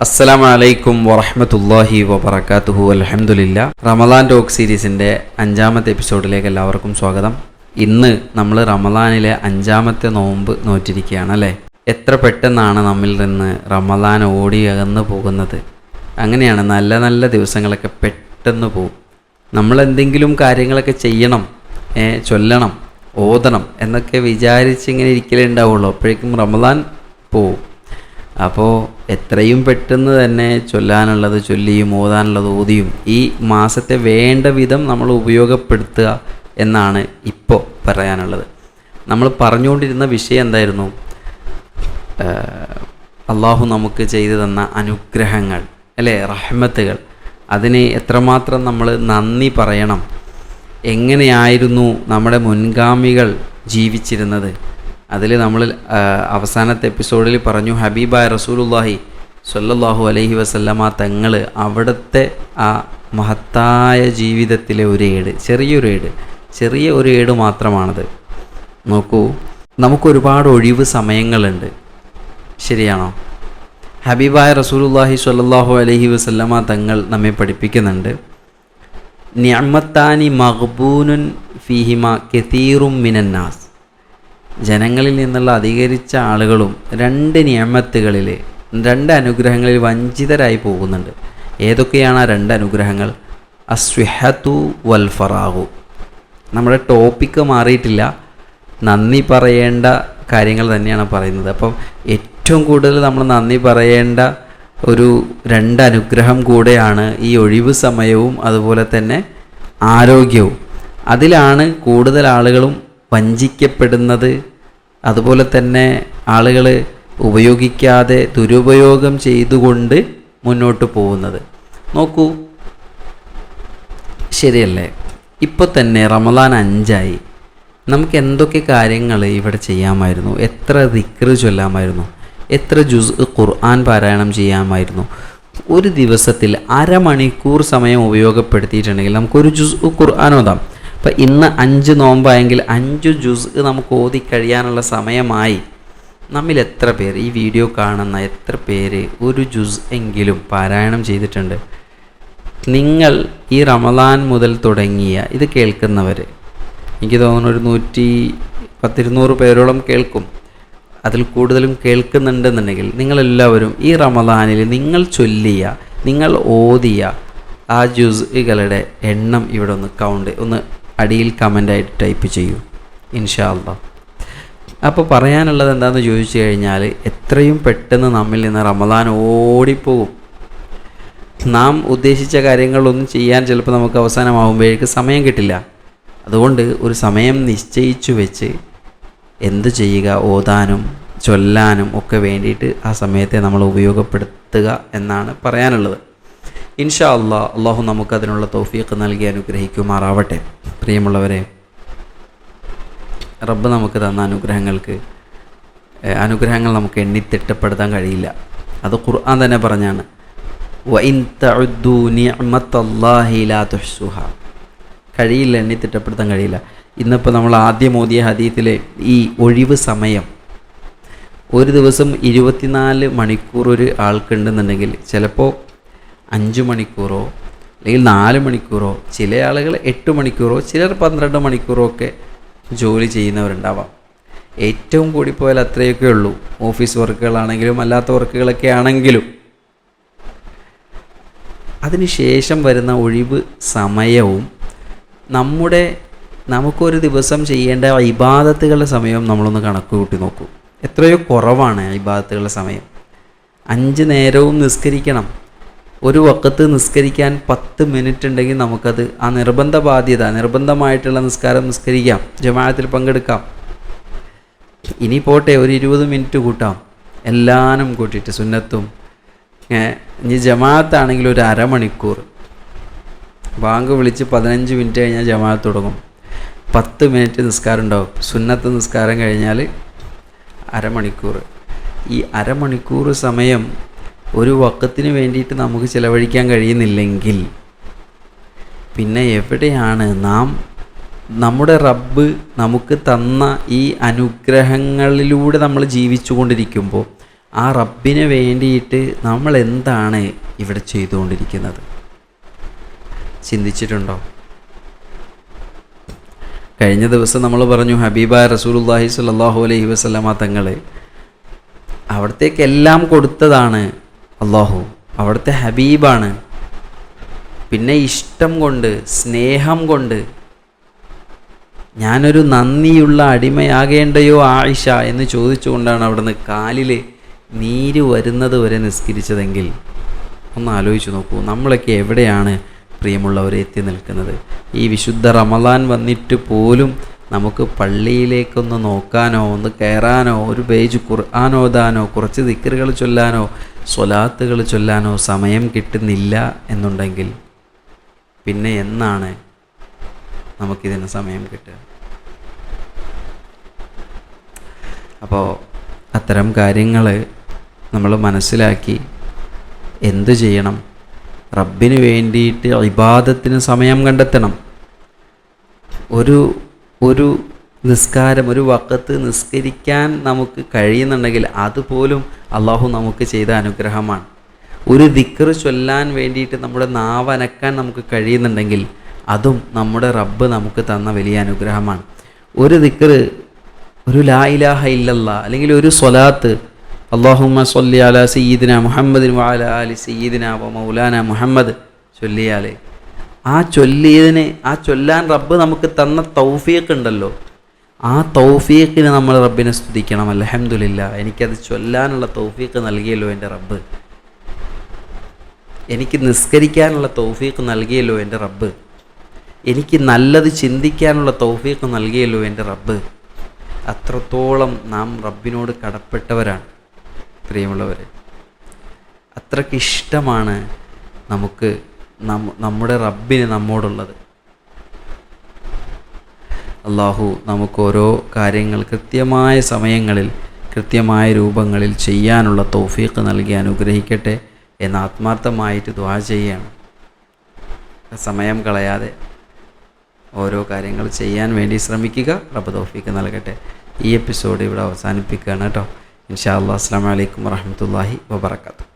അസ്സലാമു അലൈക്കും വറഹ്മത്തുള്ളാഹി വബറകാതുഹു. അൽഹംദുലില്ലാ. റമദാൻ ടോക്ക് സീരീസിൻ്റെ 5ാമത്തെ എപ്പിസോഡിലേക്ക് എല്ലാവർക്കും സ്വാഗതം. ഇന്ന് നമ്മൾ റമദാനിലെ 5ാമത്തെ നോമ്പ് നോറ്റിരിക്കുകയാണ് അല്ലേ. എത്ര പെട്ടെന്നാണ് നമ്മിൽ നിന്ന് റമദാൻ ഓടി അകന്നു പോകുന്നത്. അങ്ങനെയാണ്, നല്ല നല്ല ദിവസങ്ങളൊക്കെ പെട്ടെന്ന് പോകും. നമ്മളെന്തെങ്കിലും കാര്യങ്ങളൊക്കെ ചെയ്യണം, ചൊല്ലണം, ഓതണം എന്നൊക്കെ വിചാരിച്ച് ഇങ്ങനെ ഇരിക്കലേ ഉണ്ടാവുള്ളൂ. അപ്പോഴേക്കും റമദാൻ പോവും. അപ്പോൾ എത്രയും പെട്ടെന്ന് തന്നെ ചൊല്ലാനുള്ളത് ചൊല്ലിയും ഓതാനുള്ളത് ഓതിയും ഈ മാസത്തെ വേണ്ട വിധം നമ്മൾ ഉപയോഗപ്പെടുത്തുക എന്നാണ് ഇപ്പോൾ പറയാനുള്ളത്. നമ്മൾ പറഞ്ഞുകൊണ്ടിരുന്ന വിഷയം എന്തായിരുന്നു? അള്ളാഹു നമുക്ക് ചെയ്തു തന്ന അനുഗ്രഹങ്ങൾ അല്ലേ, റഹ്മത്തുകൾ. അതിന് എത്രമാത്രം നമ്മൾ നന്ദി പറയണം. എങ്ങനെയായിരുന്നു നമ്മുടെ മുൻഗാമികൾ ജീവിച്ചിരുന്നത്? അതിൽ നമ്മൾ അവസാനത്തെ എപ്പിസോഡിൽ പറഞ്ഞു, ഹബീബായ റസൂലുള്ളാഹി സ്വല്ലല്ലാഹു അലൈഹി വസല്ലമ തങ്ങൾ അവിടുത്തെ ആ മഹത്തായ ജീവിതത്തിലെ ചെറിയ ഒരു ഏട് മാത്രമാണത്. നോക്കൂ, നമുക്കൊരുപാട് ഒഴിവ് സമയങ്ങളുണ്ട്, ശരിയാണോ? ഹബീബായ റസൂലുള്ളാഹി സ്വല്ലല്ലാഹു അലൈഹി വസല്ലമ തങ്ങൾ നമ്മെ പഠിപ്പിക്കുന്നുണ്ട്, നിഅമത്താനി മഗ്ബൂനുൻ ഫീഹിമ കതീറും മിനന്നാസ്. ജനങ്ങളിൽ നിന്നുള്ള അധികരിച്ച ആളുകളും രണ്ട് അനുഗ്രഹങ്ങളിൽ വഞ്ചിതരായി പോകുന്നുണ്ട്. ഏതൊക്കെയാണ് ആ രണ്ട് അനുഗ്രഹങ്ങൾ? അസ്വിഹത്തു വൽ ഫറാഹു. നമ്മുടെ ടോപ്പിക്ക് മാറിയിട്ടില്ല, നന്ദി പറയേണ്ട കാര്യങ്ങൾ തന്നെയാണ് പറയുന്നത്. അപ്പം ഏറ്റവും കൂടുതൽ നമ്മൾ നന്ദി പറയേണ്ട ഒരു രണ്ട് അനുഗ്രഹം കൂടെയാണ് ഈ ഒഴിവ് സമയവും അതുപോലെ തന്നെ ആരോഗ്യവും. അതിലാണ് കൂടുതൽ ആളുകളും വഞ്ചിക്കപ്പെടുന്നത്. അതുപോലെ തന്നെ ആളുകൾ ഉപയോഗിക്കാതെ ദുരുപയോഗം ചെയ്തുകൊണ്ട് മുന്നോട്ട് പോകുന്നത്. നോക്കൂ, ശരിയല്ലേ? ഇപ്പോൾ തന്നെ റമദാൻ 5 നമുക്ക് എന്തൊക്കെ കാര്യങ്ങൾ ഇവിടെ ചെയ്യാമായിരുന്നു. എത്ര ദിക്റ് ചൊല്ലാമായിരുന്നു, എത്ര ജുസ് ഖുർആൻ പാരായണം ചെയ്യാമായിരുന്നു. ഒരു ദിവസത്തിൽ അരമണിക്കൂർ സമയം ഉപയോഗപ്പെടുത്തിയിട്ടുണ്ടെങ്കിൽ നമുക്കൊരു ജുസ് ഖുർആൻ ഓതാം. അപ്പം ഇന്ന് 5 നോമ്പായെങ്കിൽ 5 ജുസ് നമുക്ക് ഓതി കഴിയാനുള്ള സമയമായി. നമ്മിൽ എത്ര പേർ, ഈ വീഡിയോ കാണുന്ന എത്ര പേര് ഒരു ജുസ് എങ്കിലും പാരായണം ചെയ്തിട്ടുണ്ട്? നിങ്ങൾ ഈ റമദാൻ മുതൽ തുടങ്ങിയ ഇത് കേൾക്കുന്നവർ, എനിക്ക് തോന്നുന്നു ഒരു 110-200 പേരോളം കേൾക്കും. അതിൽ കൂടുതലും കേൾക്കുന്നുണ്ടെന്നുണ്ടെങ്കിൽ നിങ്ങളെല്ലാവരും ഈ റമദാനിൽ നിങ്ങൾ ചൊല്ലിയ, നിങ്ങൾ ഓതിയ ആ ജുസ്കളുടെ എണ്ണം ഇവിടെ ഒന്ന് അടിയിൽ കമൻ്റായിട്ട് ടൈപ്പ് ചെയ്യൂ ഇൻഷാ അല്ലാഹ്. അപ്പോൾ പറയാനുള്ളത് എന്താണെന്ന് ചോദിച്ചു കഴിഞ്ഞാൽ, എത്രയും പെട്ടെന്ന് നമ്മിൽ നിന്ന് റമദാൻ ഓടിപ്പോകും. നാം ഉദ്ദേശിച്ച കാര്യങ്ങളൊന്നും ചെയ്യാൻ ചിലപ്പോൾ നമുക്ക് അവസാനമാകുമ്പോഴേക്ക് സമയം കിട്ടില്ല. അതുകൊണ്ട് ഒരു സമയം നിശ്ചയിച്ചു വെച്ച് എന്ത് ചെയ്യുക, ഓതാനും ചൊല്ലാനും ഒക്കെ വേണ്ടിയിട്ട് ആ സമയത്തെ നമ്മൾ ഉപയോഗപ്പെടുത്തുക എന്നാണ് പറയാനുള്ളത്. ഇൻഷാ അല്ലാഹ്, അള്ളാഹു നമുക്കതിനുള്ള തൗഫീഖ് നൽകി അനുഗ്രഹിക്കുമാറാവട്ടെ. പ്രിയമുള്ളവരെ, റബ്ബ് നമുക്ക് തന്ന അനുഗ്രഹങ്ങൾ നമുക്ക് എണ്ണിത്തിട്ടപ്പെടുത്താൻ കഴിയില്ല. അത് ഖുർആൻ തന്നെ പറഞ്ഞാണ്, വഇൻ തഉദ്ദു നിഅമത്തല്ലാഹി ലാ തുഹ്സുഹാ. കഴിയില്ല, എണ്ണിത്തിട്ടപ്പെടുത്താൻ കഴിയില്ല. ഇന്നിപ്പോൾ നമ്മൾ ആദ്യം ഓതിയ ഹദീസിലെ ഈ ഒഴിവ് സമയം, ഒരു ദിവസം 24 മണിക്കൂർ ഒരു ആൾക്കുണ്ടെന്നുണ്ടെങ്കിൽ ചിലപ്പോൾ 5 മണിക്കൂറോ അല്ലെങ്കിൽ 4 മണിക്കൂറോ, ചില ആളുകൾ 8 മണിക്കൂറോ, ചിലർ 12 മണിക്കൂറോ ഒക്കെ ജോലി ചെയ്യുന്നവരുണ്ടാവാം. ഏറ്റവും കൂടിപ്പോയാൽ അത്രയൊക്കെ ഉള്ളൂ. ഓഫീസ് വർക്കുകളാണെങ്കിലും അല്ലാത്ത വർക്കുകളൊക്കെ ആണെങ്കിലും അതിനുശേഷം വരുന്ന ഒഴിവ് സമയവും നമുക്കൊരു ദിവസം ചെയ്യേണ്ട ഇബാദത്തുകളുടെ സമയവും നമ്മളൊന്ന് കണക്ക് കൂട്ടി നോക്കൂ. എത്രയോ കുറവാണ് ഇബാദത്തുകളുടെ സമയം. 5 നേരവും നിസ്കരിക്കണം. ഒരു വഖത്ത് നിസ്കരിക്കാൻ 10 മിനിറ്റ് ഉണ്ടെങ്കിൽ നമുക്കത് ആ നിർബന്ധമായിട്ടുള്ള നിസ്കാരം നിസ്കരിക്കാം, ജമാഅത്തിൽ പങ്കെടുക്കാം. ഇനി പോട്ടെ, ഒരു 20 മിനിറ്റ് കൂട്ടാം, എല്ലാനും കൂട്ടിയിട്ട് സുന്നത്തും. ഇനി ജമാഅത്താണെങ്കിൽ ഒരു അരമണിക്കൂർ, ബാങ്ക് വിളിച്ച് 15 മിനിറ്റ് കഴിഞ്ഞാൽ ജമാഅത്ത് തുടങ്ങും. 10 മിനിറ്റ് നിസ്കാരം ഉണ്ടാവും. സുന്നത്ത് നിസ്കാരം കഴിഞ്ഞാൽ അരമണിക്കൂർ. ഈ അരമണിക്കൂർ സമയം ഒരു വഖത്തിന് വേണ്ടിയിട്ട് നമുക്ക് ചിലവഴിക്കാൻ കഴിയുന്നില്ലെങ്കിൽ പിന്നെ എവിടെയാണ് നമ്മുടെ റബ്ബ് നമുക്ക് തന്ന ഈ അനുഗ്രഹങ്ങളിലൂടെ നമ്മൾ ജീവിച്ചു കൊണ്ടിരിക്കുമ്പോൾ ആ റബ്ബിന് വേണ്ടിയിട്ട് നമ്മൾ എന്താണ് ഇവിടെ ചെയ്തുകൊണ്ടിരിക്കുന്നത്? ചിന്തിച്ചിട്ടുണ്ടോ? കഴിഞ്ഞ ദിവസം നമ്മൾ പറഞ്ഞു ഹബീബായ റസൂലുള്ളാഹി സ്വല്ലല്ലാഹു അലൈഹി വസല്ലമ തങ്ങൾ അവിടത്തേക്കെല്ലാം കൊടുത്തതാണ് അള്ളാഹു, അവിടുത്തെ ഹബീബാണ്. പിന്നെ ഇഷ്ടം കൊണ്ട്, സ്നേഹം കൊണ്ട് ഞാനൊരു നന്ദിയുള്ള അടിമയാകേണ്ടയോ ആയിഷ എന്ന് ചോദിച്ചുകൊണ്ടാണ് അവിടുന്ന് കാലിൽ നീര് വരുന്നത് വരെ നിസ്കരിച്ചതെങ്കിൽ ഒന്ന് ആലോചിച്ച് നോക്കൂ. നമ്മളൊക്കെ എവിടെയാണ് പ്രിയമുള്ളവരെ എത്തി നിൽക്കുന്നത്? ഈ വിശുദ്ധ റമളാൻ വന്നിട്ട് പോലും നമുക്ക് പള്ളിയിലേക്കൊന്ന് നോക്കാനോ ഒന്ന് കയറാനോ ഒരു പേജ് ഖുർആൻ ഓതാനോ കുറച്ച് ദിക്റുകൾ ചൊല്ലാനോ സ്വലാത്തുകൾ ചൊല്ലാനോ സമയം കിട്ടുന്നില്ല എന്നുണ്ടെങ്കിൽ പിന്നെ എന്നാണ് നമുക്കിതിന് സമയം കിട്ടുക? അപ്പോൾ അത്തരം കാര്യങ്ങൾ നമ്മൾ മനസ്സിലാക്കി എന്തു ചെയ്യണം? റബ്ബിന് വേണ്ടിയിട്ട് ഇബാദത്തിന് സമയം കണ്ടെത്തണം. ഒരു നിസ്കാരം, ഒരു വഖത്ത് നിസ്കരിക്കാൻ നമുക്ക് കഴിയുന്നുണ്ടെങ്കിൽ അതുപോലും അള്ളാഹു നമുക്ക് ചെയ്ത അനുഗ്രഹമാണ്. ഒരു ദിക്ർ ചൊല്ലാൻ വേണ്ടിയിട്ട് നമ്മുടെ നാവ് അനക്കാൻ നമുക്ക് കഴിയുന്നുണ്ടെങ്കിൽ അതും നമ്മുടെ റബ്ബ് നമുക്ക് തന്ന വലിയ അനുഗ്രഹമാണ്. ഒരു ദിക്ർ, ഒരു ലാ ഇലാഹ ഇല്ലല്ലാ അല്ലെങ്കിൽ ഒരു സ്വലാത്ത്, അല്ലാഹുമ്മ സ്വല്ലി അലാ സയ്യിദിന മുഹമ്മദിൻ വഅലാ ആലി സയ്യിദിന വ മൗലാന മുഹമ്മദ് ചൊല്ലിയാൽ ആ ചൊല്ലാൻ റബ്ബ് നമുക്ക് തന്ന തൗഫീഖ് ഉണ്ടല്ലോ, ആ തൗഫീഖിന് നമ്മൾ റബ്ബിനെ സ്തുതിക്കണം. അൽഹംദുലില്ലാ, എനിക്കത് ചൊല്ലാനുള്ള തൗഫീഖ് നൽകിയല്ലോ എൻ്റെ റബ്ബ്, എനിക്ക് നിസ്കരിക്കാനുള്ള തൗഫീഖ് നൽകിയല്ലോ എൻ്റെ റബ്ബ്, എനിക്ക് നല്ലത് ചിന്തിക്കാനുള്ള തൗഫീഖ് നൽകിയല്ലോ എൻ്റെ റബ്ബ്. അത്രത്തോളം നാം റബ്ബിനോട് കടപ്പെട്ടവരാണ് പ്രിയമുള്ളവരെ. അത്രയ്ക്കിഷ്ടമാണ് നമുക്ക് നമ്മുടെ റബ്ബിന് നമ്മോടുള്ളത്. അള്ളാഹു നമുക്ക് ഓരോ കാര്യങ്ങൾ കൃത്യമായ സമയങ്ങളിൽ കൃത്യമായ രൂപങ്ങളിൽ ചെയ്യാനുള്ള തൗഫീഖ് നൽകി അനുഗ്രഹിക്കട്ടെ എന്ന് ആത്മാർത്ഥമായിട്ട് ദുആ ചെയ്യുകയാണ്. സമയം കളയാതെ ഓരോ കാര്യങ്ങൾ ചെയ്യാൻ വേണ്ടി ശ്രമിക്കുക. റബ്ബ് തൗഫീഖ് നൽകട്ടെ. ഈ എപ്പിസോഡ് ഇവിടെ അവസാനിപ്പിക്കുകയാണ് കേട്ടോ. ഇൻഷാ അല്ലാഹ്. അസ്സലാമു അലൈക്കും വറഹ്മത്തുള്ളാഹി വബറകാതുഹു.